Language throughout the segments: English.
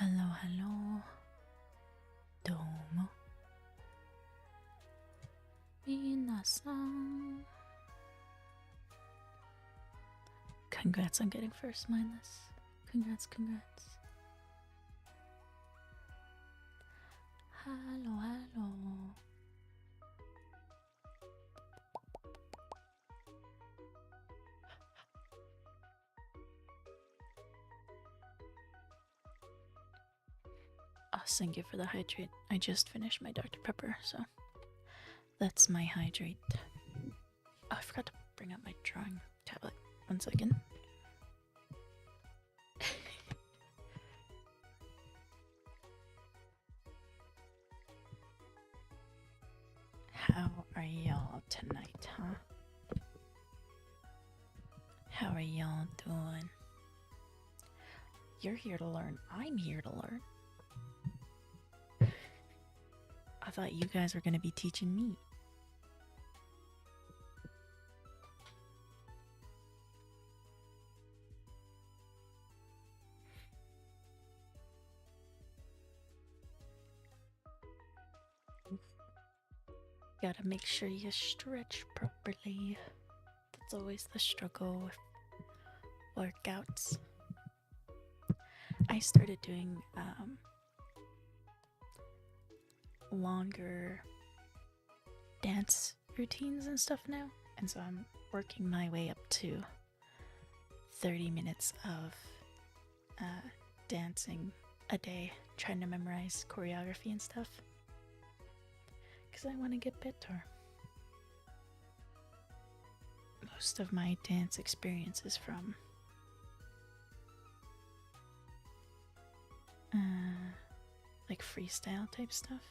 Hello, hello. Domo. Minasan. Congrats on getting first mindless. Congrats. Hello. Thank you for the hydrate. I just finished my Dr. Pepper, so that's my hydrate. Oh, I forgot to bring up my drawing tablet. 1 second. How are y'all tonight, huh? How are y'all doing? You're here to learn. I'm here to learn. I thought you guys were going to be teaching me. Gotta make sure you stretch properly. That's always the struggle with workouts. I started doing longer dance routines and stuff now, and so I'm working my way up to 30 minutes of dancing a day, trying to memorize choreography and stuff, because I want to get better. Most of my dance experience is from like freestyle type stuff,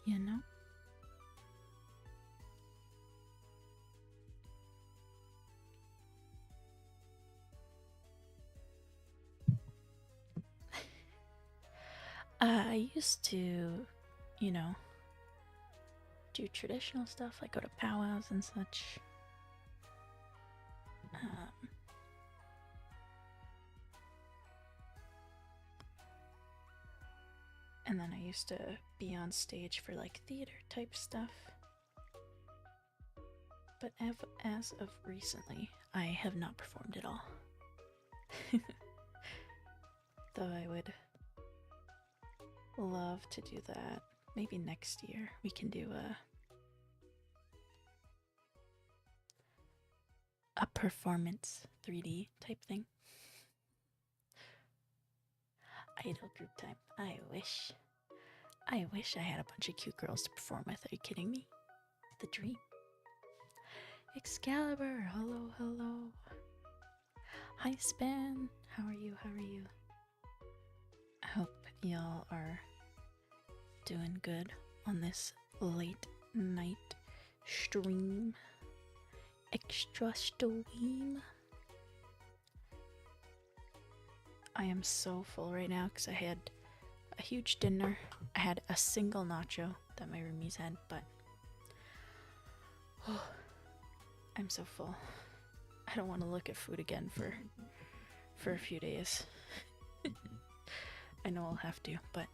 you know? I used to, you know, do traditional stuff, like go to powwows and such. And then I used to be on stage for like theater type stuff. But as of recently, I have not performed at all. Though I would love to do that. Maybe next year we can do a performance 3D type thing. Idol group time. I wish I had a bunch of cute girls to perform with. Are you kidding me? The dream. Excalibur, hello. Hi Span, how are you? I hope y'all are doing good on this late night stream. Extra stream. I am so full right now because I had a huge dinner. I had a single nacho that my roomies had, but I'm so full. I don't want to look at food again for a few days. I know I'll have to, but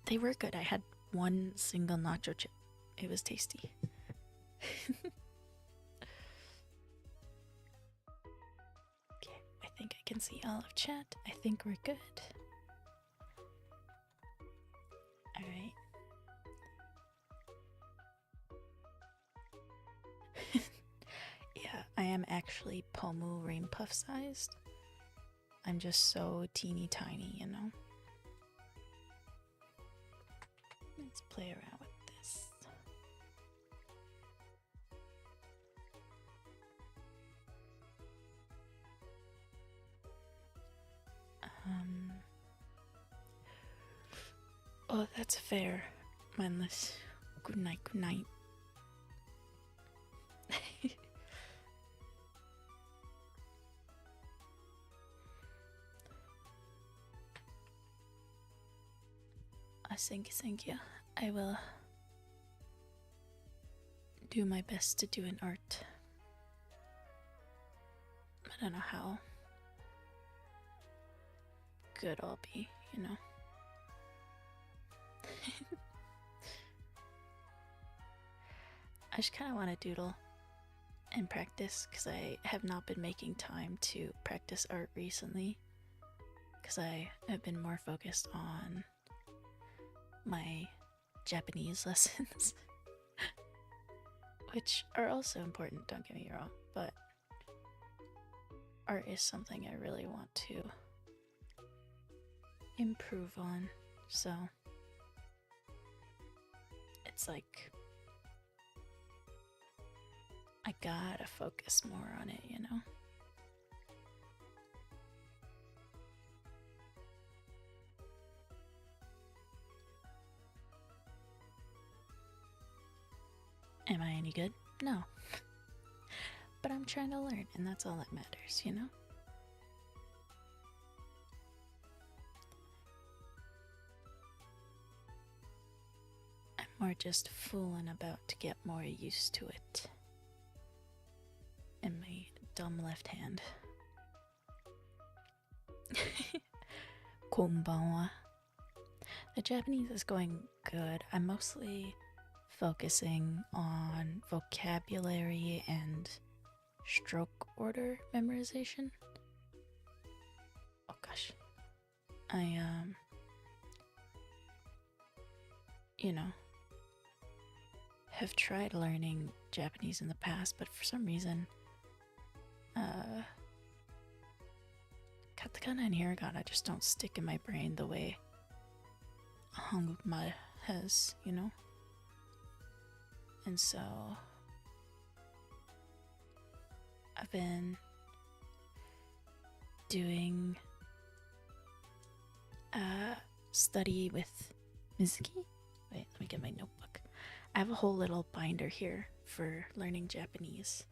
they were good. I had one single nacho chip. It was tasty. Okay, I think I can see all of chat. I think we're good. Alright. Yeah, I am actually Pomu Rain Puff sized. I'm just so teeny tiny, you know? Let's play around with this. Oh, that's fair. Mindless. Good night. Thank you. I will do my best to do an art. I don't know how. good I'll be, you know? I just kind of want to doodle and practice because I have not been making time to practice art recently because I have been more focused on my Japanese lessons, which are also important, don't get me wrong, but art is something I really want to improve on, so it's like I gotta focus more on it, you know? Am I any good? No. But I'm trying to learn, and that's all that matters, you know? I'm more just fooling about to get more used to it. In my dumb left hand. Konbanwa. The Japanese is going good. I'm mostly focusing on vocabulary and stroke order memorization. Oh gosh. I you know, have tried learning Japanese in the past, but for some reason katakana and hiragana just don't stick in my brain the way Hangukma has, you know? And so I've been doing study with Mizuki. Wait, let me get my notebook. I have a whole little binder here for learning Japanese.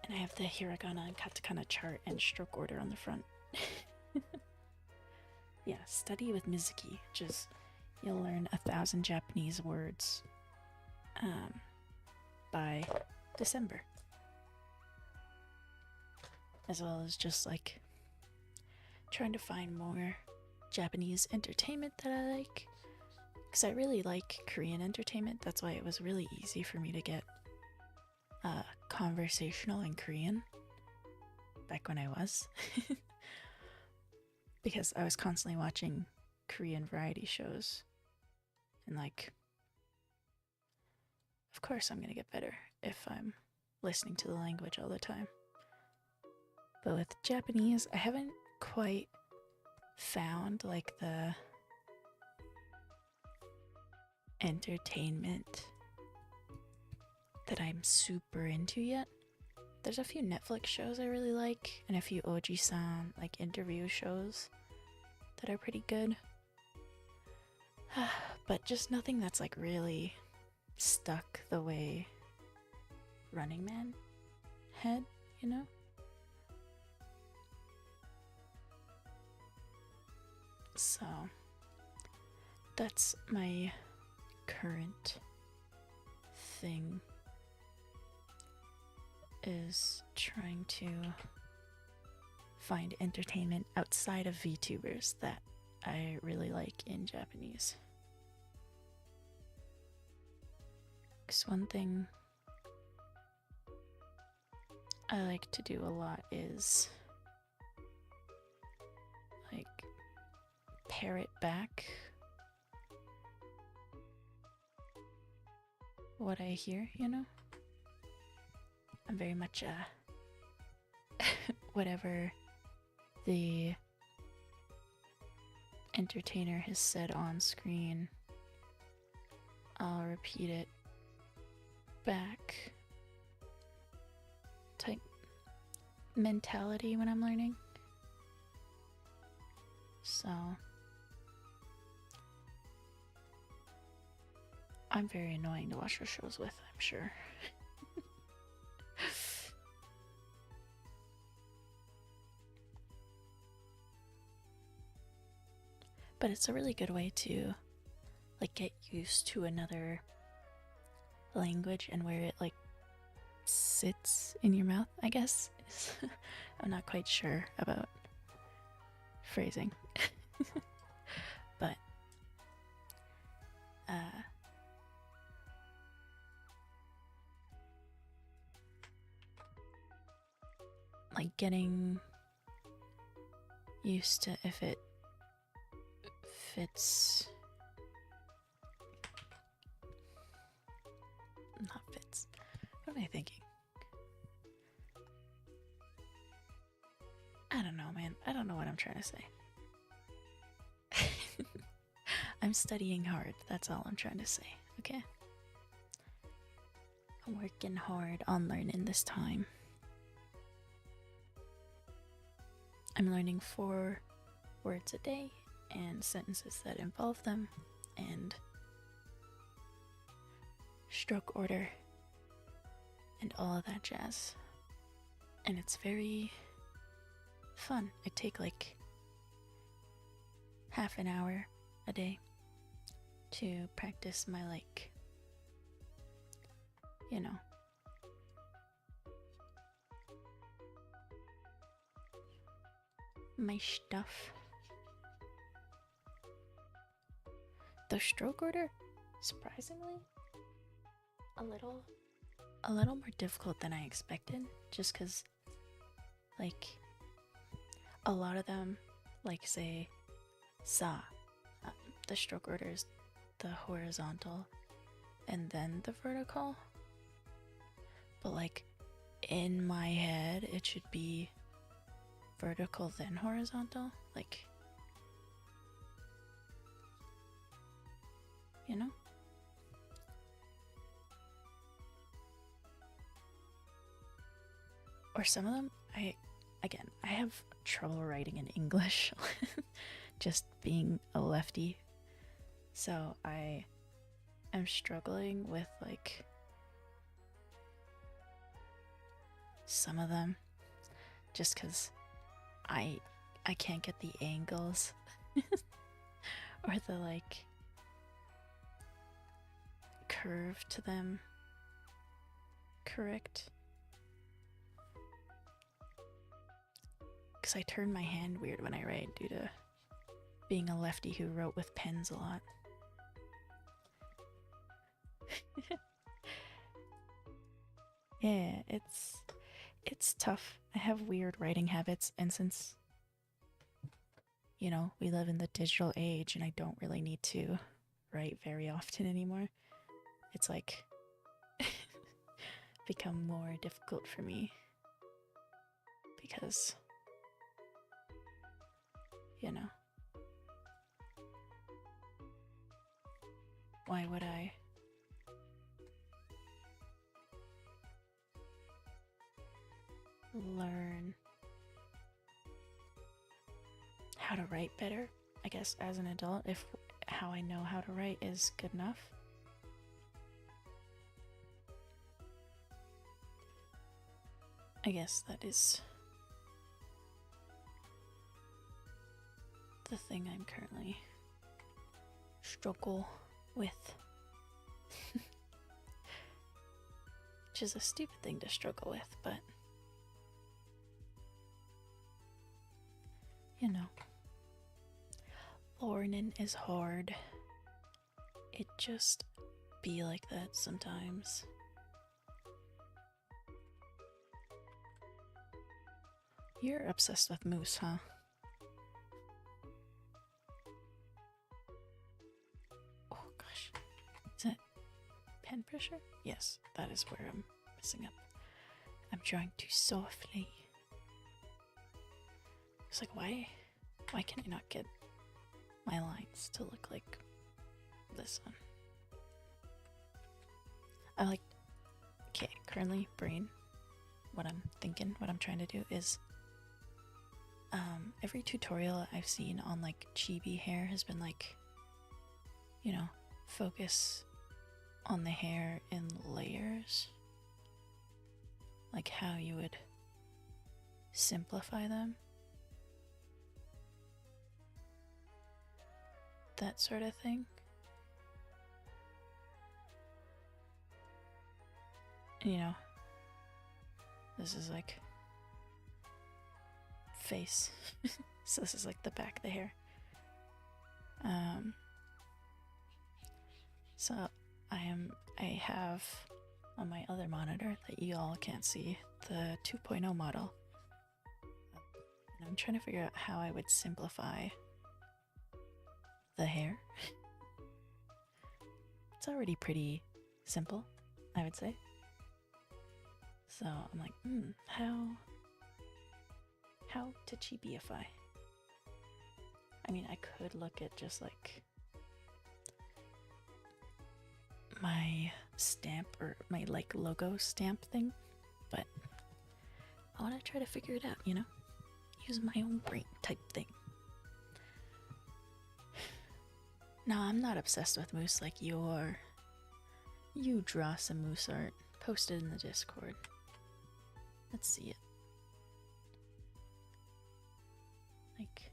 And I have the hiragana and katakana chart and stroke order on the front. Yeah, study with Mizuki, which is you'll learn 1,000 Japanese words by December. As well as just like trying to find more Japanese entertainment that I like. Because I really like Korean entertainment. That's why it was really easy for me to get conversational in Korean back when I was. Because I was constantly watching Korean variety shows. And like, of course I'm gonna get better if I'm listening to the language all the time. But with Japanese, I haven't quite found like the entertainment that I'm super into yet. There's a few Netflix shows I really like, and a few Oji-san like interview shows that are pretty good. But just nothing that's like really stuck the way Running Man had, you know? So that's my current thing, is trying to find entertainment outside of VTubers that I really like in Japanese. Because one thing I like to do a lot is like parrot back what I hear, you know? I'm very much whatever the entertainer has said on screen, I'll repeat it back type mentality when I'm learning. So I'm very annoying to watch her shows with, I'm sure. But it's a really good way to like get used to another language and where it like sits in your mouth, I guess. I'm not quite sure about phrasing. But like getting used to if it fits. Not fits. What am I thinking? I don't know, man. I don't know what I'm trying to say. I'm studying hard. That's all I'm trying to say, okay? I'm working hard on learning this time. I'm learning 4 words a day and sentences that involve them and stroke order and all of that jazz. And it's very fun. I take like half an hour a day to practice my, like, you know, my stuff. The stroke order, surprisingly, a little more difficult than I expected, just because, like, a lot of them, like, say, sa, the stroke order is the horizontal and then the vertical, but, like, in my head, it should be vertical then horizontal, like, you know? Or some of them, I have trouble writing in English, just being a lefty, so I am struggling with, like, some of them, just because I can't get the angles or the, like, curve to them correct. Because I turn my hand weird when I write due to being a lefty who wrote with pens a lot. Yeah, it's tough. I have weird writing habits, and since, you know, we live in the digital age and I don't really need to write very often anymore, it's like become more difficult for me because, you know, why would I learn how to write better, I guess, as an adult, if how I know how to write is good enough? I guess that is the thing I'm currently struggle with. Which is a stupid thing to struggle with, but, you know, learning is hard. It just be like that sometimes. You're obsessed with moose, huh? Oh gosh. Is that pen pressure? Yes, that is where I'm messing up. I'm drawing too softly. It's like, why can I not get my lines to look like this one? Okay, currently, brain, what I'm thinking, what I'm trying to do is, every tutorial I've seen on, like, chibi hair has been like, you know, focus on the hair in layers, like how you would simplify them, that sort of thing. And, you know, this is like face So this is like the back of the hair. Um, so I have on my other monitor that you all can't see the 2.0 model. And I'm trying to figure out how I would simplify the hair. It's already pretty simple, I would say. So I'm like, how to chibiify? I mean, I could look at just like my stamp or my like logo stamp thing, but I want to try to figure it out, you know? Use my own brain type thing. No, I'm not obsessed with moose like you are. You draw some moose art. Post it in the Discord. Let's see it. Like...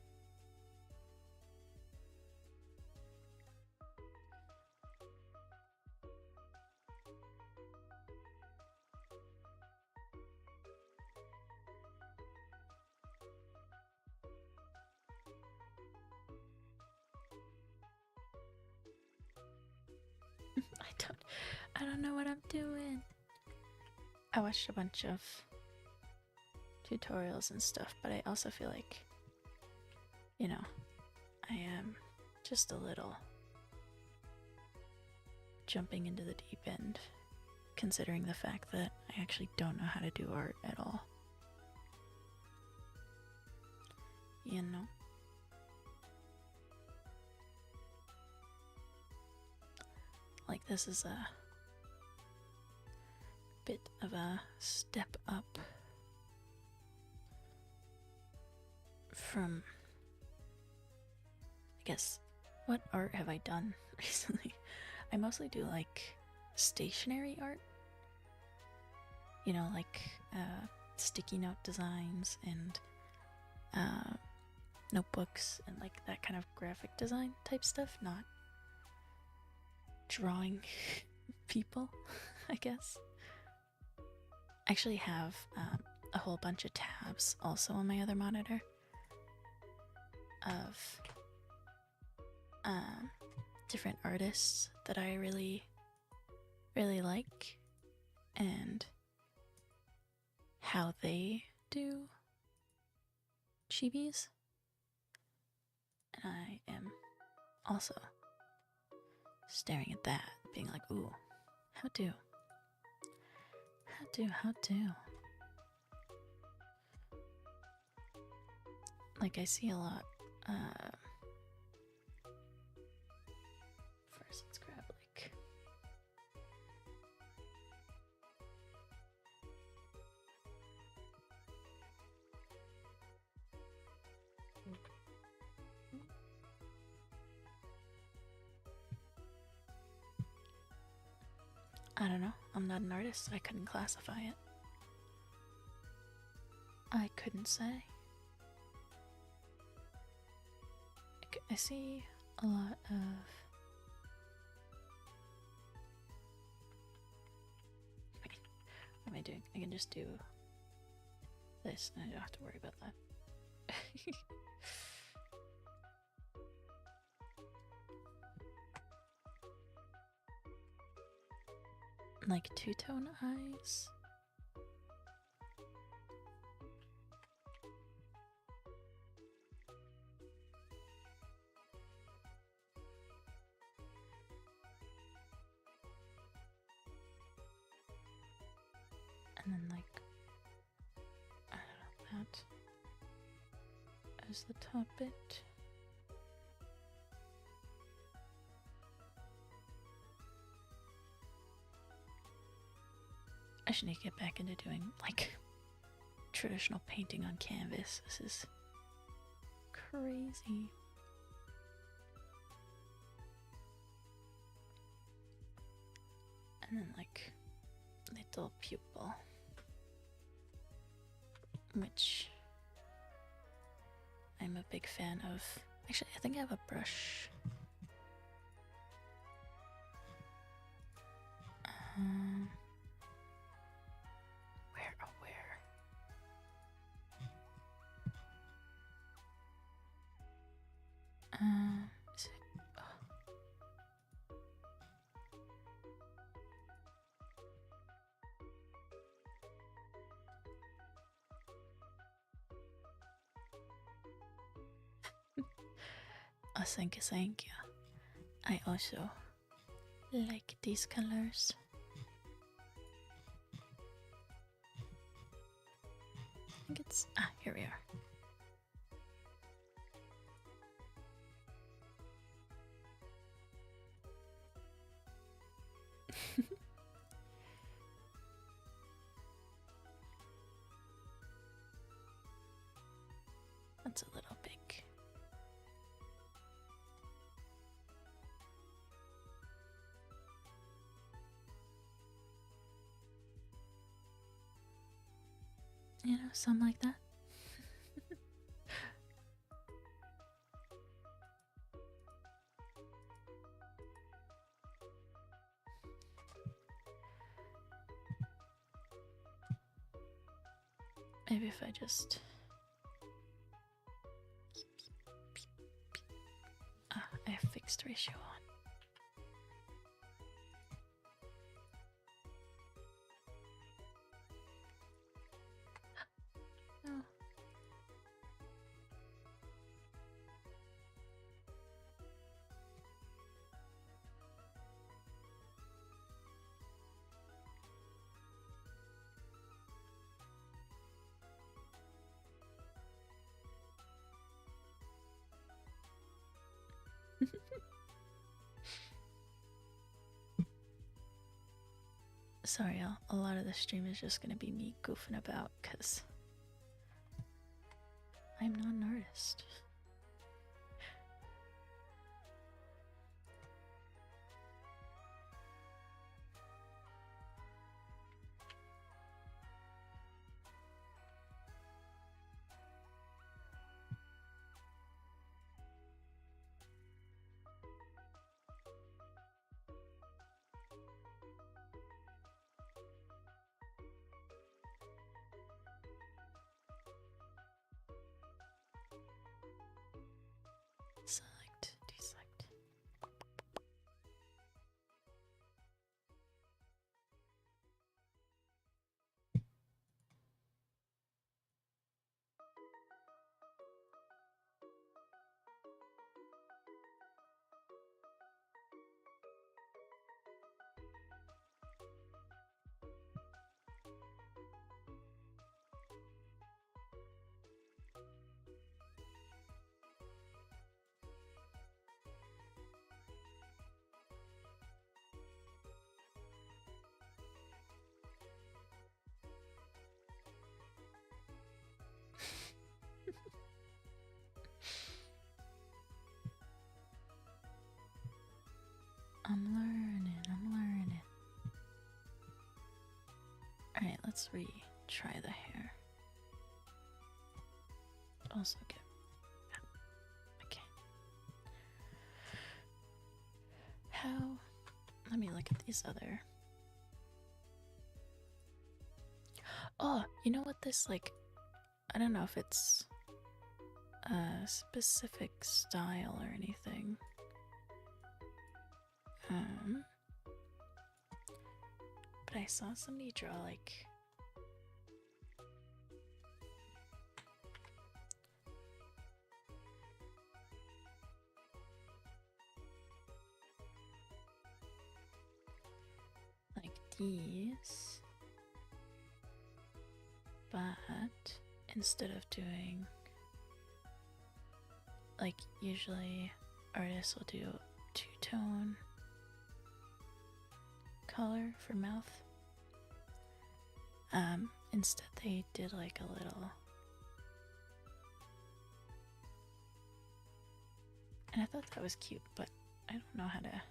I don't know what I'm doing. I watched a bunch of tutorials and stuff, but I also feel like, you know, I am just a little jumping into the deep end, considering the fact that I actually don't know how to do art at all. You know? Like, this is a bit of a step up from, I guess, what art have I done recently? I mostly do like stationary art, you know, like sticky note designs and notebooks and like that kind of graphic design type stuff, not drawing people, I guess. I actually have a whole bunch of tabs also on my other monitor of different artists that I really like and how they do chibis. And I am also staring at that, being like, ooh, how do? Like, I see a lot. First, let's grab like. I don't know. I'm not an artist. I couldn't classify it. I couldn't say. I see a lot of. Wait, what am I doing? I can just do this and I don't have to worry about that. Like two-tone eyes. And then like, I don't know, that as the top bit. I should need to get back into doing like traditional painting on canvas. This is crazy. And then like little pupil, which I'm a big fan of. Actually, I think I have a brush. Where? thank you, thank you. I also like these colors. I think it's. Ah, here we are. That's a little big. You know, something like that. Maybe if I just. Ah, I have fixed ratio on. No. Sorry, a lot of the stream is just gonna be me goofing about because I'm not an artist. Select, deselect. I'm learning. Alright, let's retry the hair. Also get. Okay. How? Let me look at these other. Oh, you know what this, like. I don't know if it's a specific style or anything. But I saw somebody draw like these, but instead of doing like usually artists will do two-tone color for mouth. Instead they did like a little, and I thought that was cute, but I don't know how to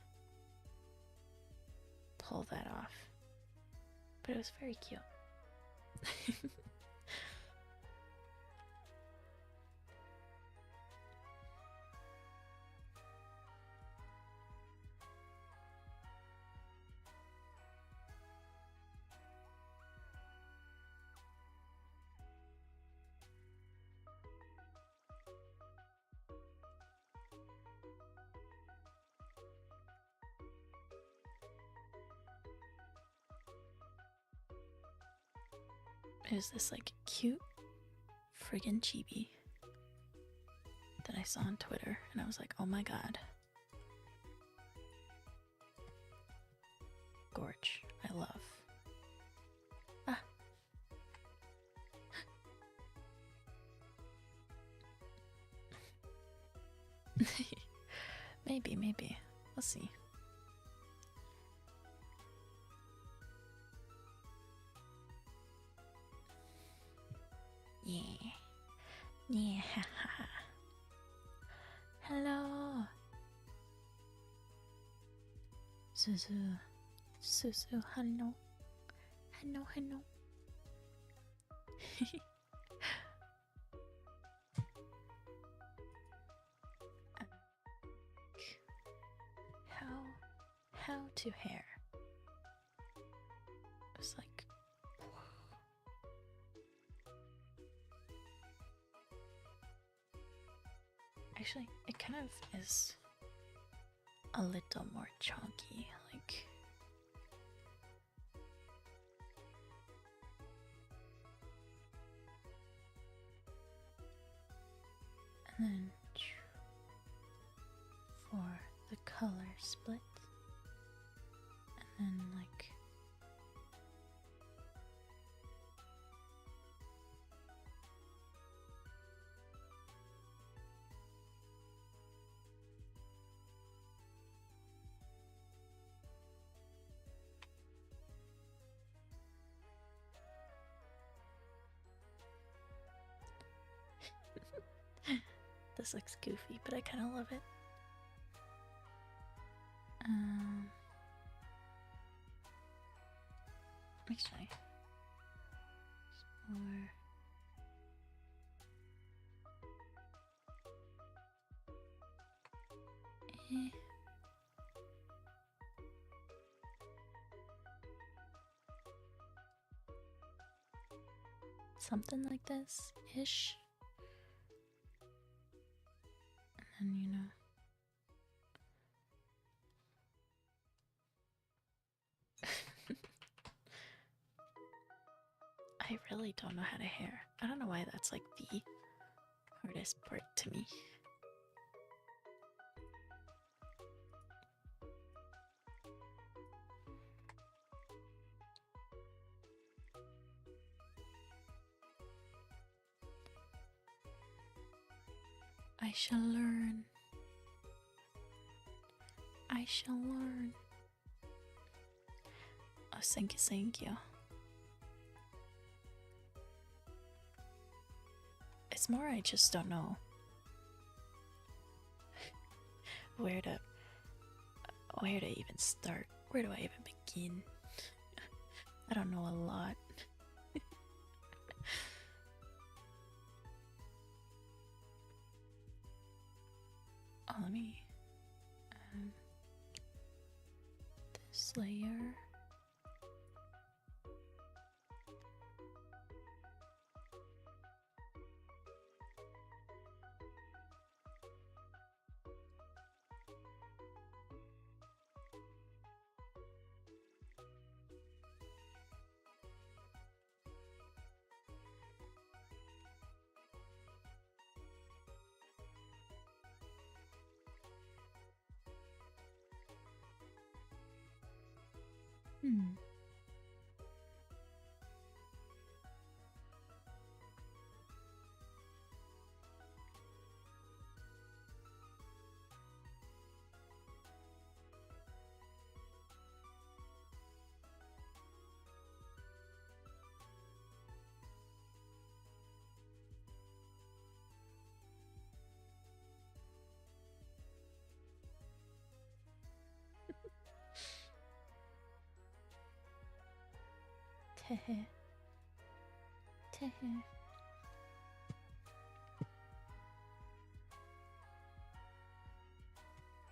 pull that off. But it was very cute. It was this like cute friggin' chibi that I saw on Twitter, and I was like, oh my god. Gorge, I love. Ah. Maybe. We'll see. Yeah. Hello. Suzu. Hello. Hello. How to hair? It's like actually it kind of is a little more chunky, like and then for the color split, and then like this looks goofy, but I kind of love it. Actually, more. Something like this ish. And then, you know. I really don't know how to hair. I don't know why that's like the hardest part to me. I shall learn. I shall learn. Oh, thank you. It's more I just don't know where to even start. Where do I even begin? I don't know a lot. Oh, let me this layer. Tehe. Tehe.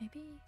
Maybe.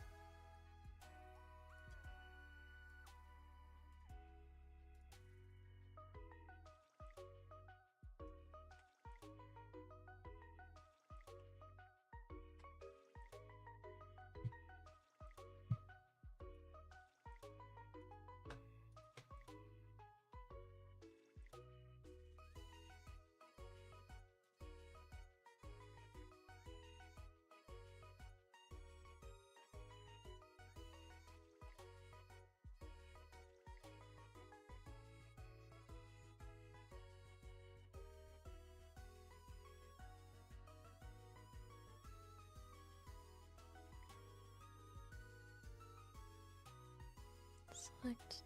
conflict.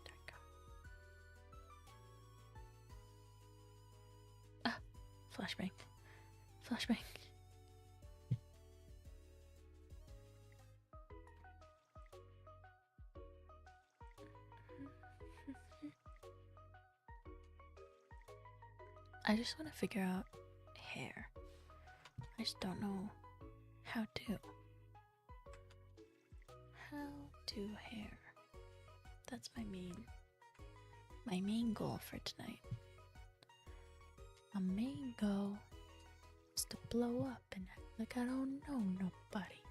There we go. Flashbang. Flashbang. I just want to figure out hair. I just don't know how to. How to hair. That's my main goal for tonight. My main goal is to blow up and act like I don't know nobody.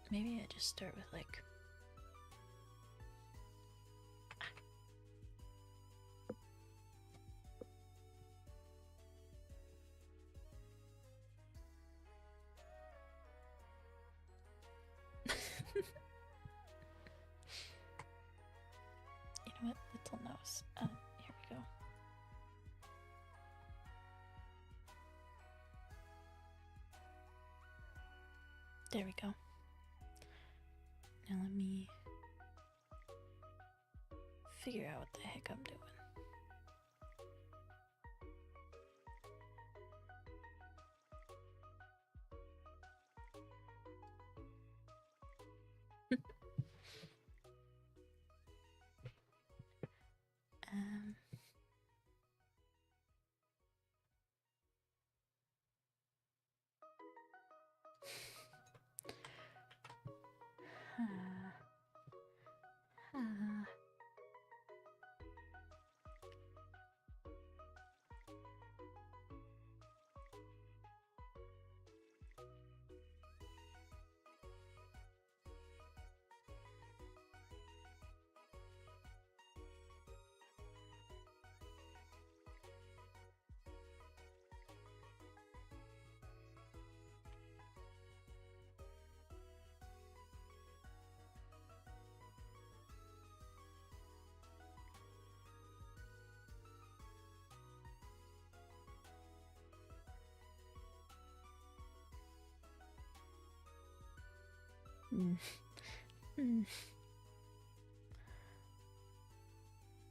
Maybe I just start with like you know what? Little nose. Here we go. There we go. Now let me figure out what the heck I'm doing.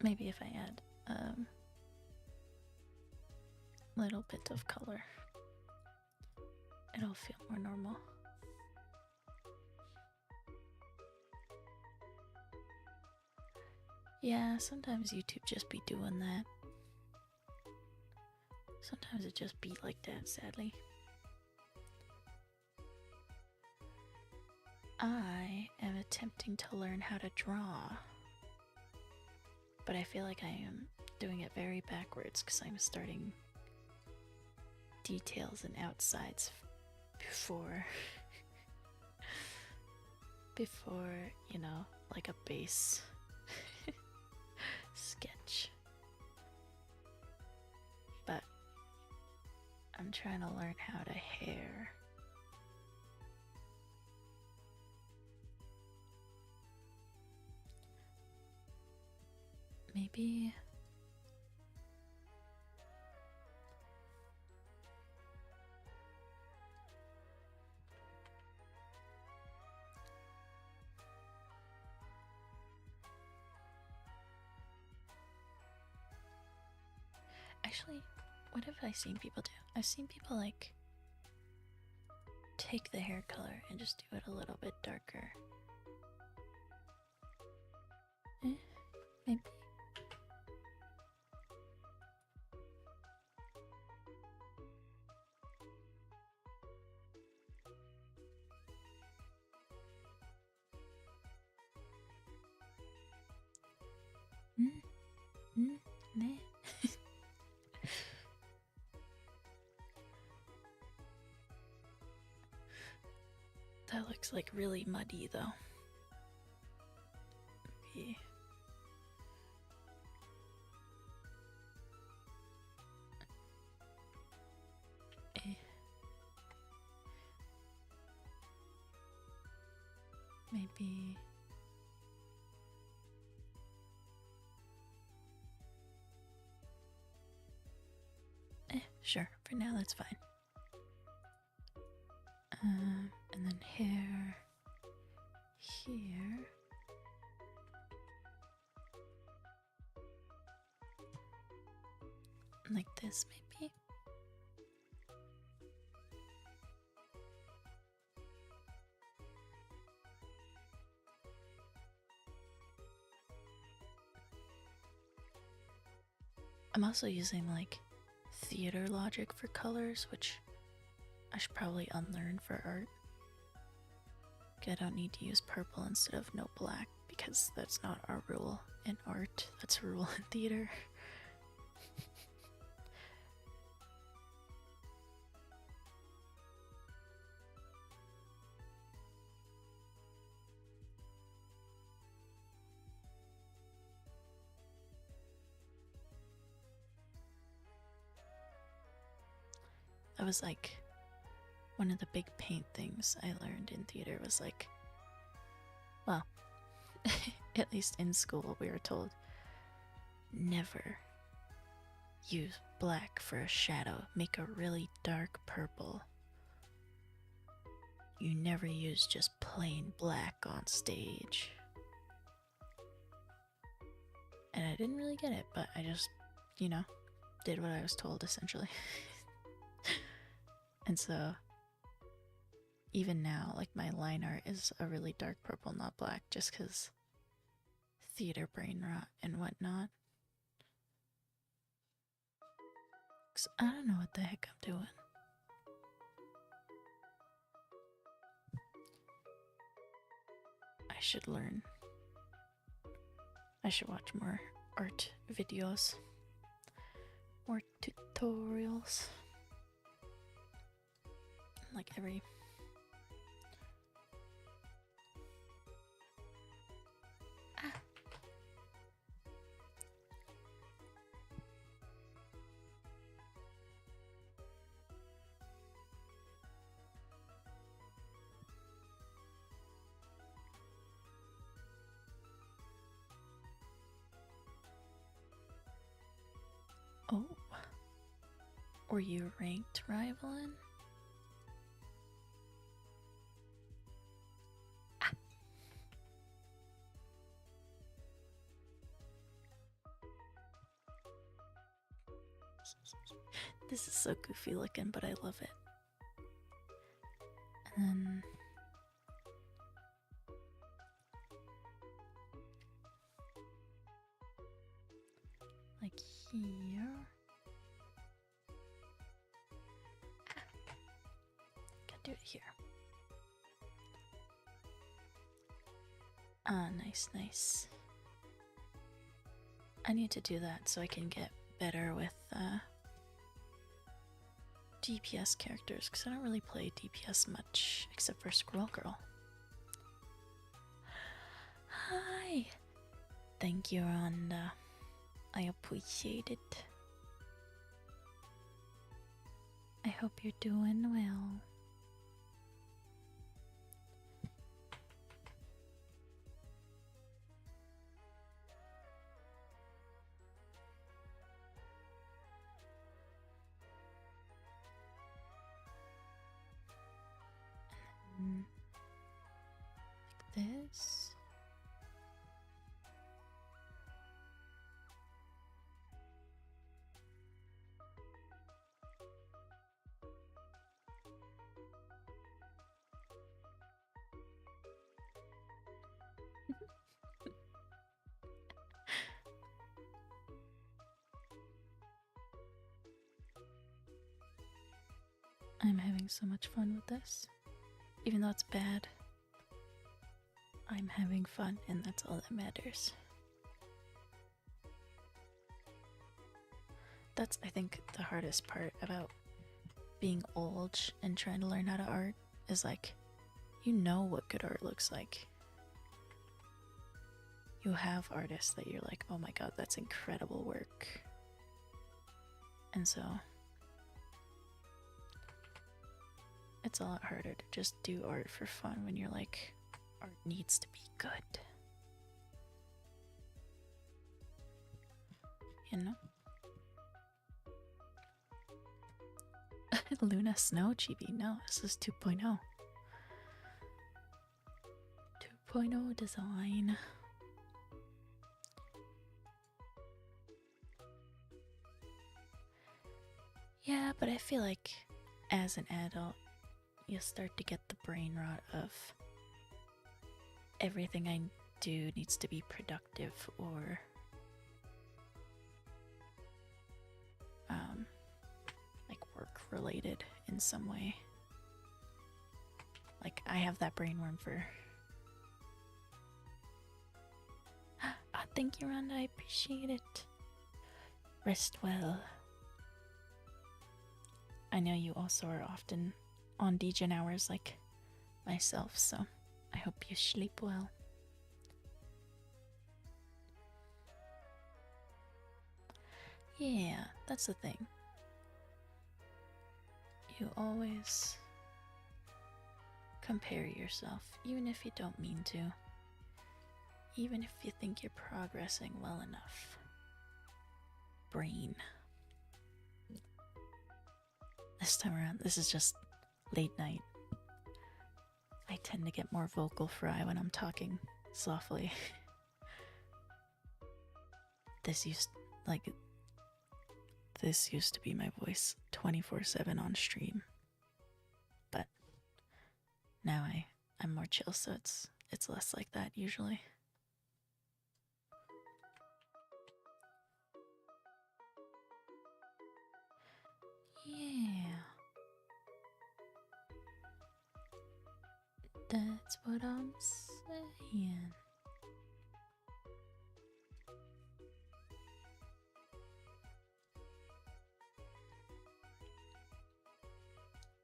Maybe if I add little bit of color, it'll feel more normal. Yeah, sometimes YouTube just be doing that. Sometimes it just be like that, sadly. I am attempting to learn how to draw, but I feel like I am doing it very backwards because I'm starting details and outsides before, you know, like a base sketch. But I'm trying to learn how to hair. Maybe actually, what have I seen people do? I've seen people like take the hair color and just do it a little bit darker. Maybe. Nah. That looks like really muddy though. Maybe. might be. Sure, for now that's fine. And then hair here. Like this, maybe? I'm also using like theater logic for colors, which I should probably unlearn for art. I don't need to use purple instead of no black because that's not our rule in art, that's a rule in theater. That was like one of the big paint things I learned in theater was like, well, at least in school we were told never use black for a shadow, make a really dark purple. You never use just plain black on stage. And I didn't really get it, but I just, you know, did what I was told essentially. And so even now, like my line art is a really dark purple, not black, just because theater brain rot and whatnot. Cause I don't know what the heck I'm doing. I should learn. I should watch more art videos, more tutorials. Like every Oh, were you ranked rivaling? This is so goofy looking, but I love it. And then like here. Gotta do it here. Ah, nice, nice. I need to do that so I can get better with DPS characters, because I don't really play DPS much except for Squirrel Girl. Hi! Thank you, Rhonda. I appreciate it. I hope you're doing well. Like this. I'm having so much fun with this. Even though it's bad, I'm having fun, and that's all that matters. That's, I think, the hardest part about being old and trying to learn how to art is like, you know what good art looks like. You have artists that you're like, oh my god, that's incredible work. And so it's a lot harder to just do art for fun when you're like art needs to be good. You know? Luna Snow Chibi. No, this is 2.0. 2.0 design. Yeah, but I feel like as an adult, you start to get the brain rot of everything I do needs to be productive or like work related in some way. Like I have that brain worm for thank you, Rhonda, I appreciate it. Rest well. I know you also are often on degen hours like myself, so I hope you sleep well. Yeah, that's the thing. You always compare yourself, even if you don't mean to. Even if you think you're progressing well enough. Brain. This time around, this is just late night. I tend to get more vocal fry when I'm talking softly. This used to be my voice 24/7 on stream. But now I'm more chill, so it's less like that usually. Yeah. That's what I'm saying.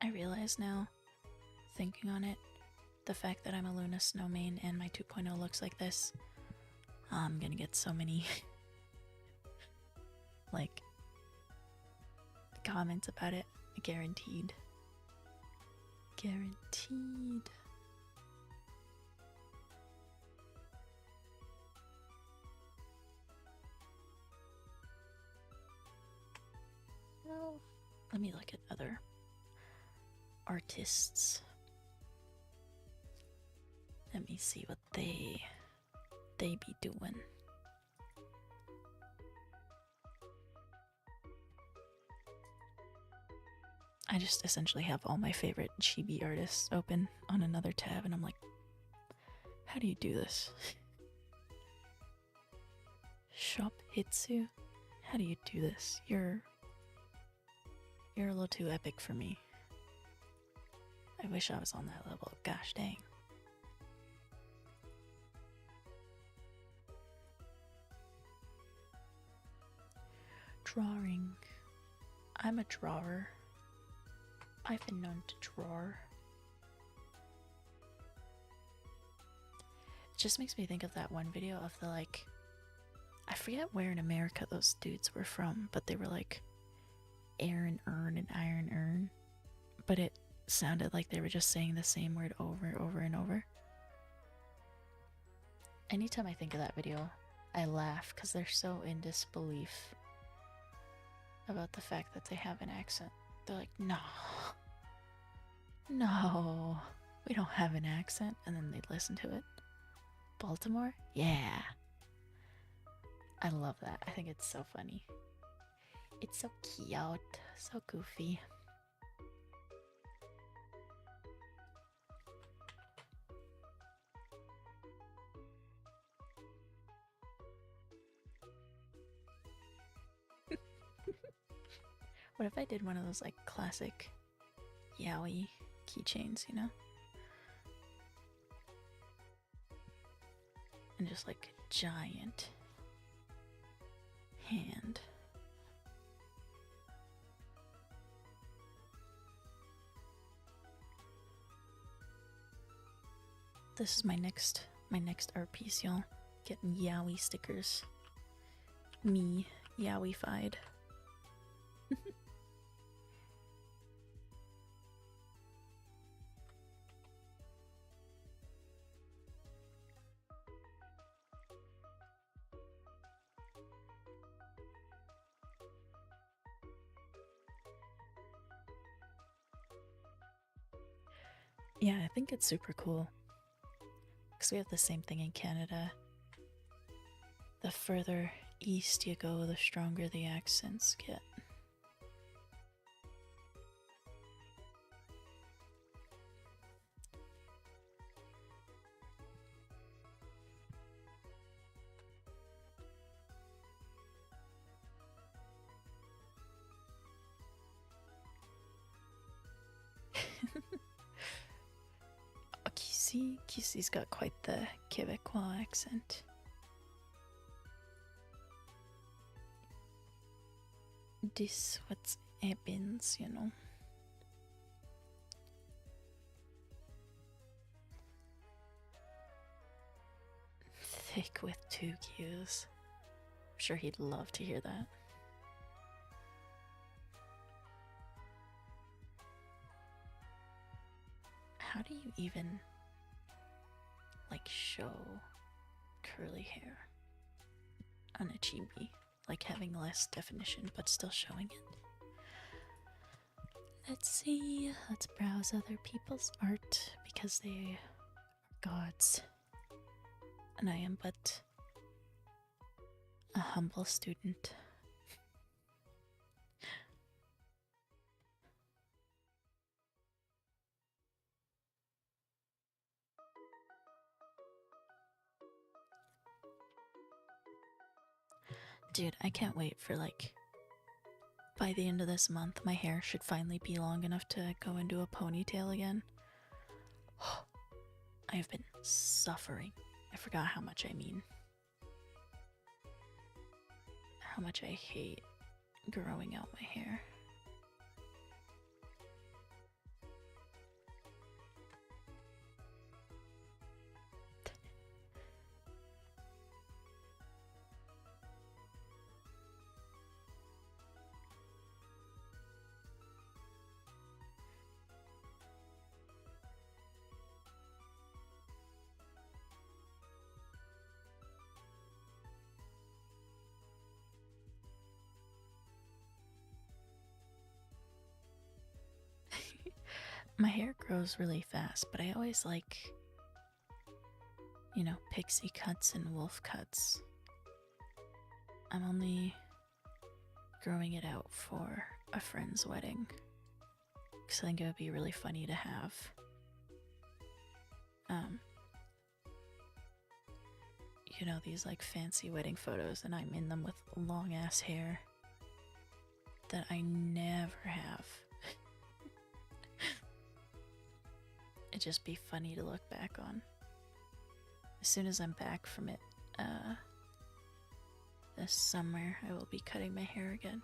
I realize now, thinking on it, the fact that I'm a Luna Snow main and my 2.0 looks like this, I'm gonna get so many like comments about it. Guaranteed. Guaranteed. Well, let me look at other artists. Let me see what they be doing. I just essentially have all my favorite chibi artists open on another tab, and I'm like, how do you do this? Shop Hitsu? How do you do this? You're a little too epic for me. I wish I was on that level. Gosh dang. Drawing. I'm a drawer. I've been known to draw. It just makes me think of that one video of the like, I forget where in America those dudes were from, but they were like Aaron Earn and Iron Earn, but it sounded like they were just saying the same word over and over and over. Anytime I think of that video, I laugh because they're so in disbelief about the fact that they have an accent. They're like, no, we don't have an accent. And then they listen to it. Baltimore? Yeah. I love that. I think it's so funny. It's so cute, so goofy. What if I did one of those like classic yaoi keychains, you know? And just like a giant hand. This is my next art piece, y'all. Getting yaoi stickers. Me yaoi-fied. Yeah, I think it's super cool. Because we have the same thing in Canada. The further east you go, the stronger the accents get. Kissie's got quite the Quebecois accent. This what happens, you know. Thick with 2 Qs. I'm sure he'd love to hear that. How do you even like show curly hair on a chibi? Like having less definition but still showing it. Let's see. Let's browse other people's art because they are gods. And I am but a humble student. Dude, I can't wait for like by the end of this month my hair should finally be long enough to go into a ponytail again. I have been suffering. I forgot how much I mean. How much I hate growing out my hair. My hair grows really fast, but I always like, you know, pixie cuts and wolf cuts. I'm only growing it out for a friend's wedding because I think it would be really funny to have. You know, these like fancy wedding photos, and I'm in them with long ass hair that I never have. It'd just be funny to look back on. As soon as I'm back from it, this summer, I will be cutting my hair again.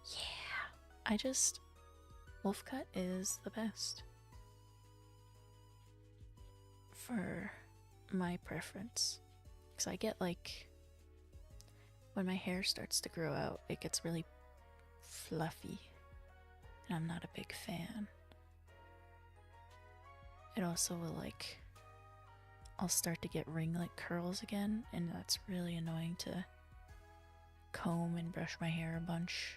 Yeah, wolf cut is the best for my preference. Because I get like, when my hair starts to grow out, it gets really fluffy. And I'm not a big fan. It also will like, I'll start to get ringlet curls again, and that's really annoying to comb and brush my hair a bunch.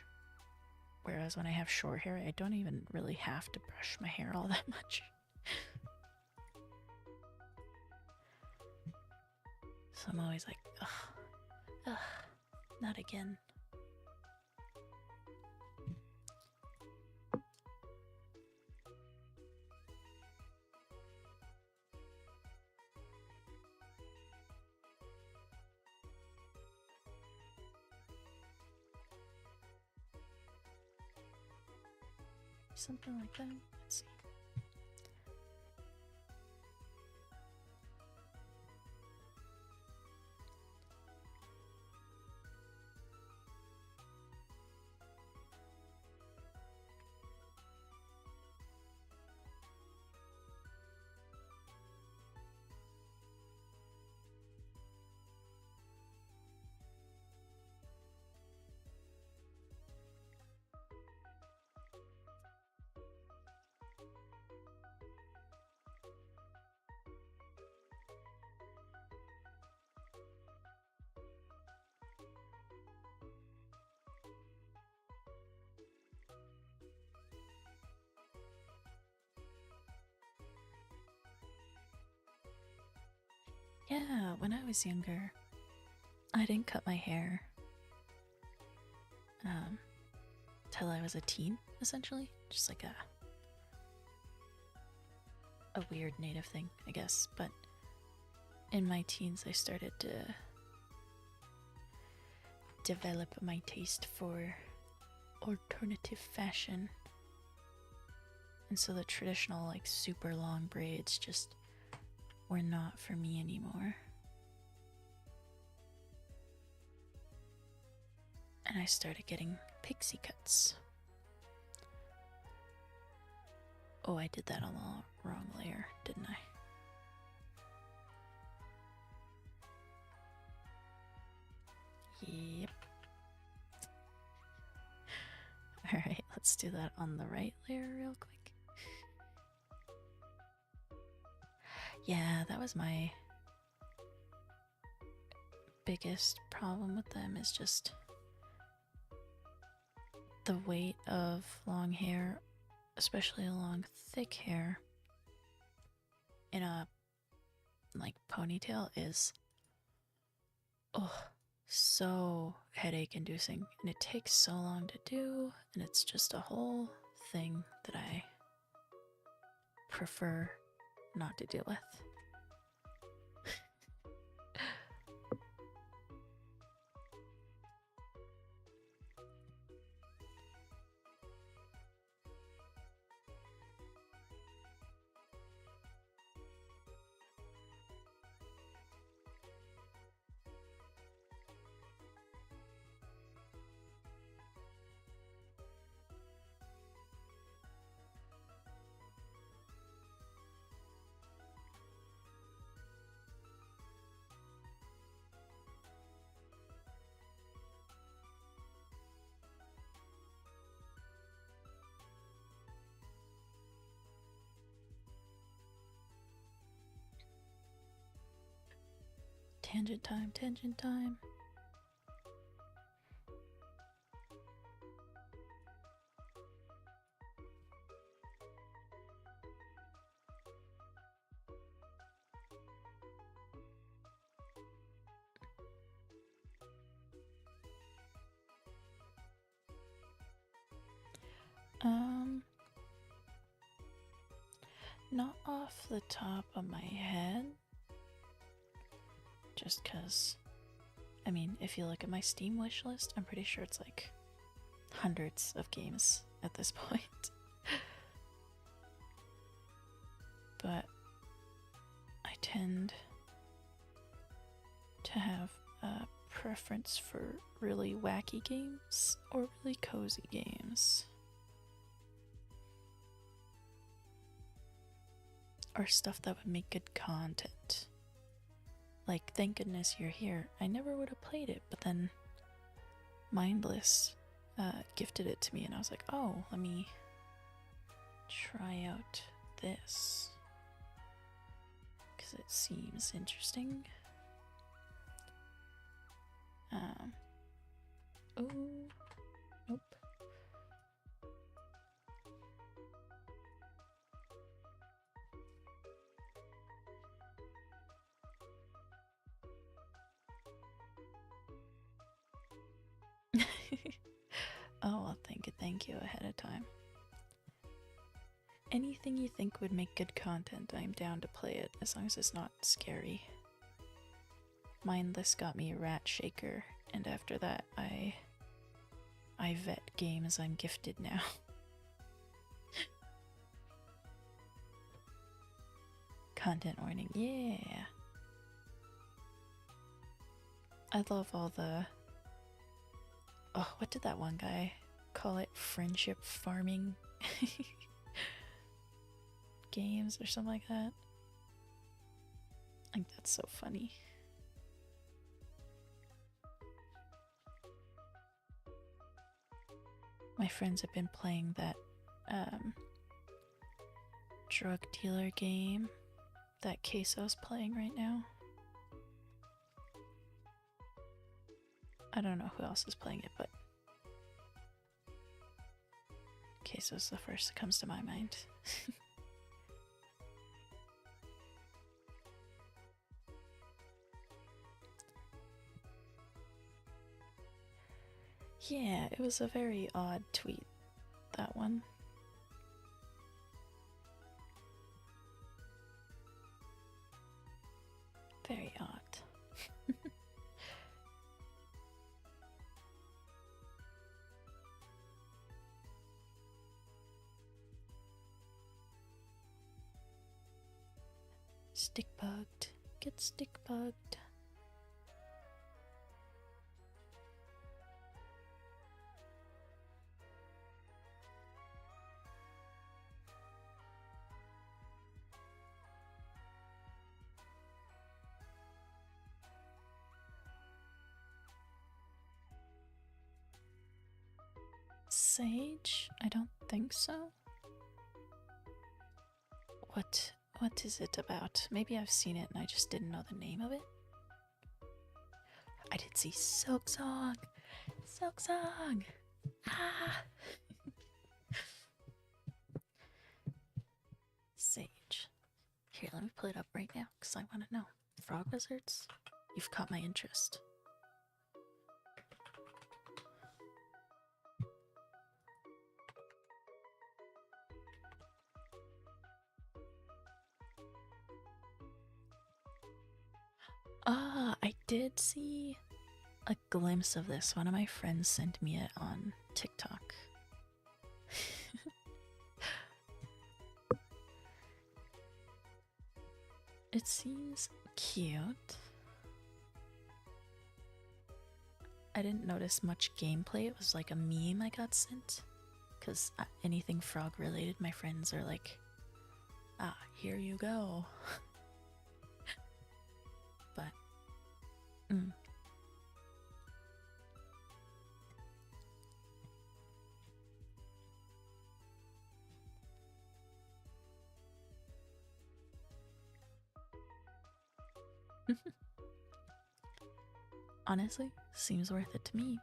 Whereas when I have short hair, I don't even really have to brush my hair all that much. So I'm always like, ugh, not again. Something like that. Let's see. Yeah, when I was younger, I didn't cut my hair um, till I was a teen, essentially. Just like a weird native thing, I guess. But in my teens, I started to develop my taste for alternative fashion. And so the traditional, like, super long braids just were not for me anymore. And I started getting pixie cuts. Oh, I did that on the wrong layer, didn't I? Yep. Alright, let's do that on the right layer real quick. Yeah, that was my biggest problem with them, is just the weight of long hair, especially long thick hair in a like ponytail, is so headache inducing, and it takes so long to do, and it's just a whole thing that I prefer not to deal with. Tangent time, tangent time. Not off the top of my head. Just cause, I mean, if you look at my Steam wishlist, I'm pretty sure it's like hundreds of games at this point. But I tend to have a preference for really wacky games or really cozy games. Or stuff that would make good content. Like, Thank Goodness You're Here. I never would have played it, but then Mindless gifted it to me, and I was like, oh, let me try out this. Because it seems interesting. Oh, nope. Oh, well, thank you ahead of time. Anything you think would make good content, I'm down to play it, as long as it's not scary. Mindless got me Rat Shaker, and after that, I vet games I'm gifted now. Content warning, yeah! I love all the... Oh, what did that one guy call it? Friendship farming games or something like that. I think that's so funny. My friends have been playing that drug dealer game that Queso's playing right now. I don't know who else is playing it, but Queso's the first that comes to my mind. Yeah, it was a very odd tweet, that one. Very odd. Stick bugged. Get stick bugged. Sage? I don't think so. What is it about? Maybe I've seen it and I just didn't know the name of it. I did see Silksong! Silksong! Ah! Sage. Here, let me pull it up right now because I want to know. Frog Wizards? You've caught my interest. Ah, I did see a glimpse of this. One of my friends sent me it on TikTok. It seems cute. I didn't notice much gameplay. It was like a meme I got sent. Because anything frog related, my friends are like, ah, here you go. But, honestly, seems worth it to me.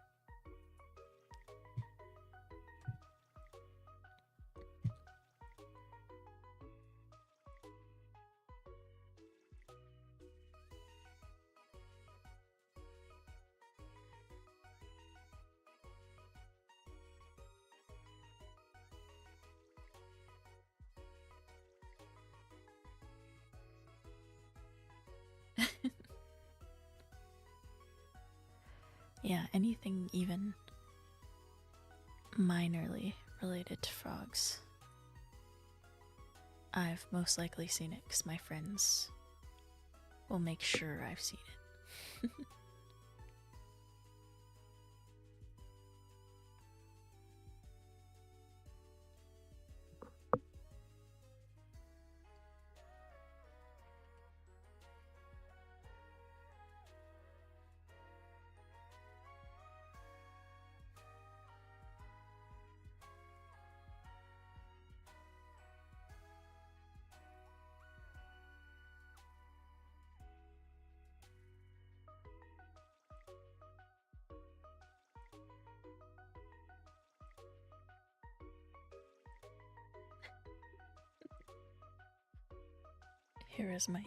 Yeah, anything even minorly related to frogs. I've most likely seen it because my friends will make sure I've seen it. Here is my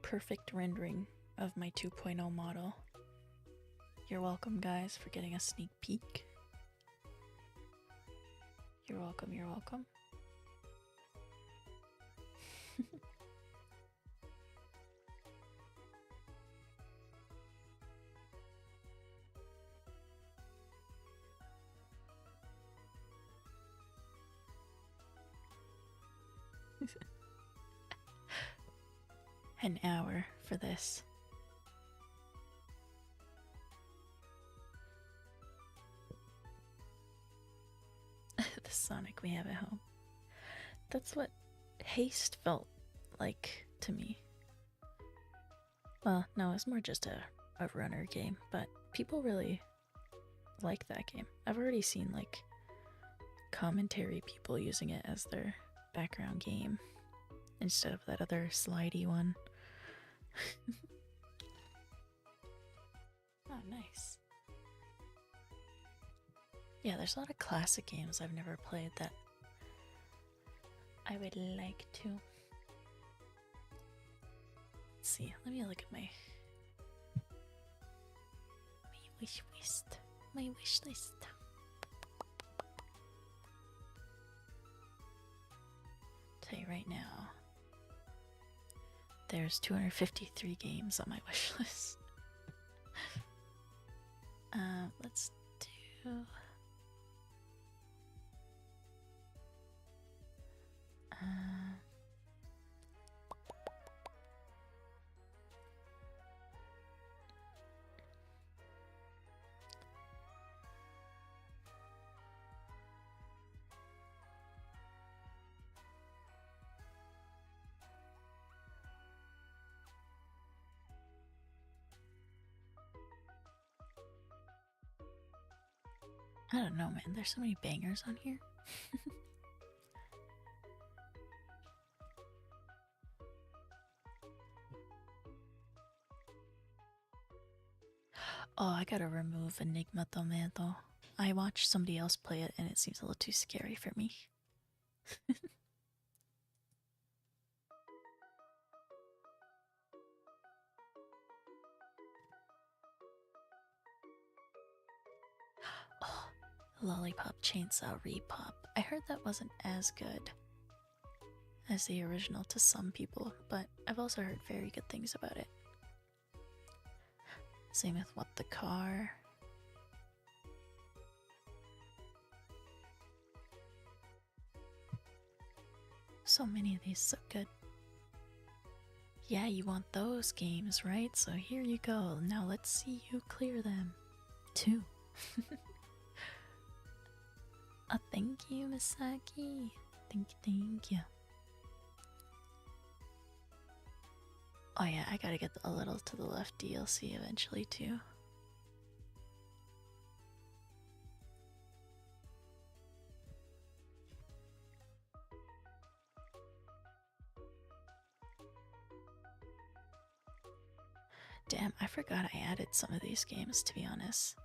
perfect rendering of my 2.0 model. You're welcome, guys, for getting a sneak peek. You're welcome, you're welcome. An hour for this. The Sonic we have at home. That's what Haste felt like to me. Well, no, it's more just a runner game, but people really like that game. I've already seen like commentary people using it as their background game instead of that other slidey one. Oh, nice. Yeah, there's a lot of classic games I've never played that I would like to. Let's see, let me look at my wish list. my wish list. Tell you right now, there's 253 games on my wish list. Let's do. I don't know, man. There's so many bangers on here. Oh, I gotta remove Enigma Tomato. I watched somebody else play it and it seems a little too scary for me. Oh, Lollipop Chainsaw Repop. I heard that wasn't as good as the original to some people, but I've also heard very good things about it. Same with What the Car. So many of these, so good. Yeah, you want those games, right? So here you go. Now let's see you clear them. 2. Oh, thank you, Misaki. Thank you. Oh yeah, I gotta get a little to the left DLC eventually too. Damn, I forgot I added some of these games, to be honest.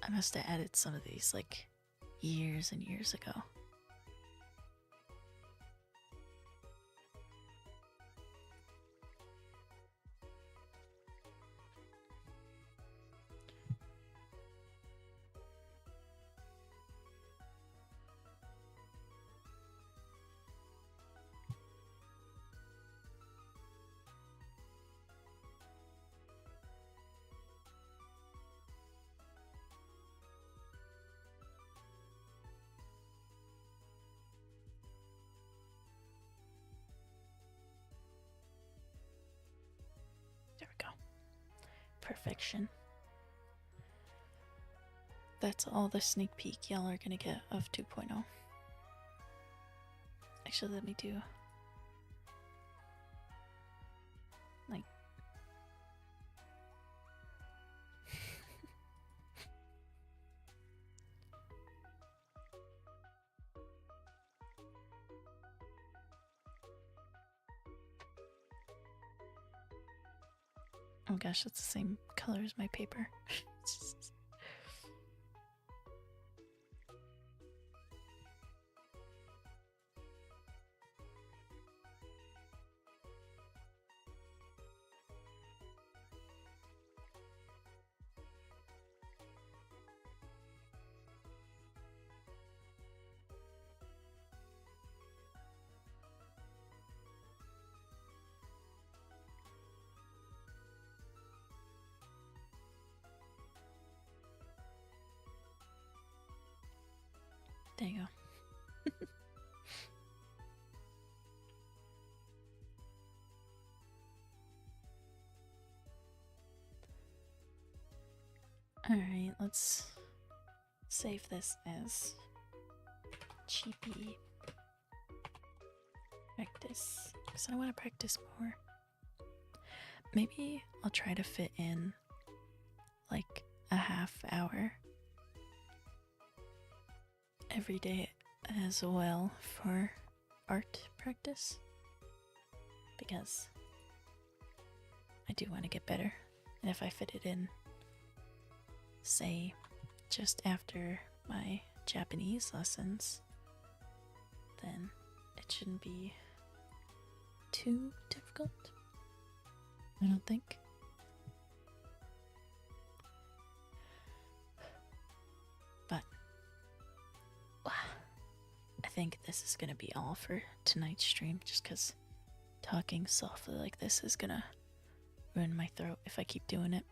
I must have added some of these like years and years ago. There we go. Perfection. That's all the sneak peek y'all are gonna get of 2.0. Actually, let me do like oh gosh, that's the same color as my paper. There you go. Alright, let's save this as cheapy practice. Because I want to practice more. Maybe I'll try to fit in like a half hour every day as well for art practice. Because I do want to get better. And if I fit it in, say, just after my Japanese lessons, then it shouldn't be too difficult. I don't think. But I think this is gonna be all for tonight's stream, just because talking softly like this is gonna ruin my throat if I keep doing it.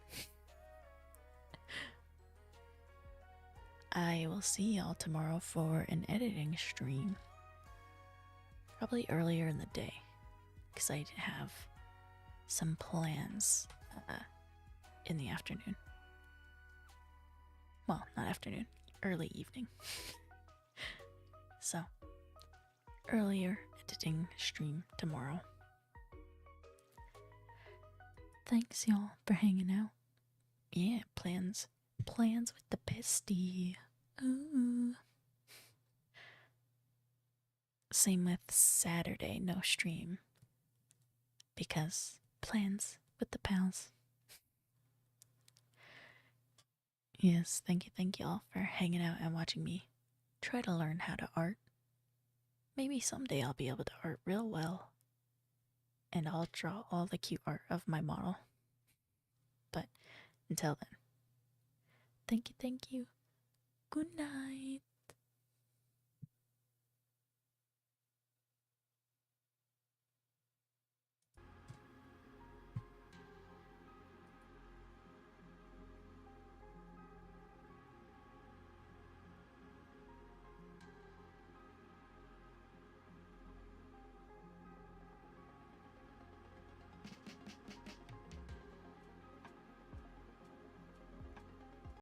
I will see y'all tomorrow for an editing stream. Probably earlier in the day, because I have some plans in the afternoon. Well, not afternoon, early evening. So, earlier editing stream tomorrow. Thanks y'all for hanging out. Yeah, plans with the bestie. Ooh. Same with Saturday, no stream. Because plans with the pals. Yes, thank you all for hanging out and watching me try to learn how to art. Maybe someday I'll be able to art real well. And I'll draw all the cute art of my model. But until then, thank you. Good night.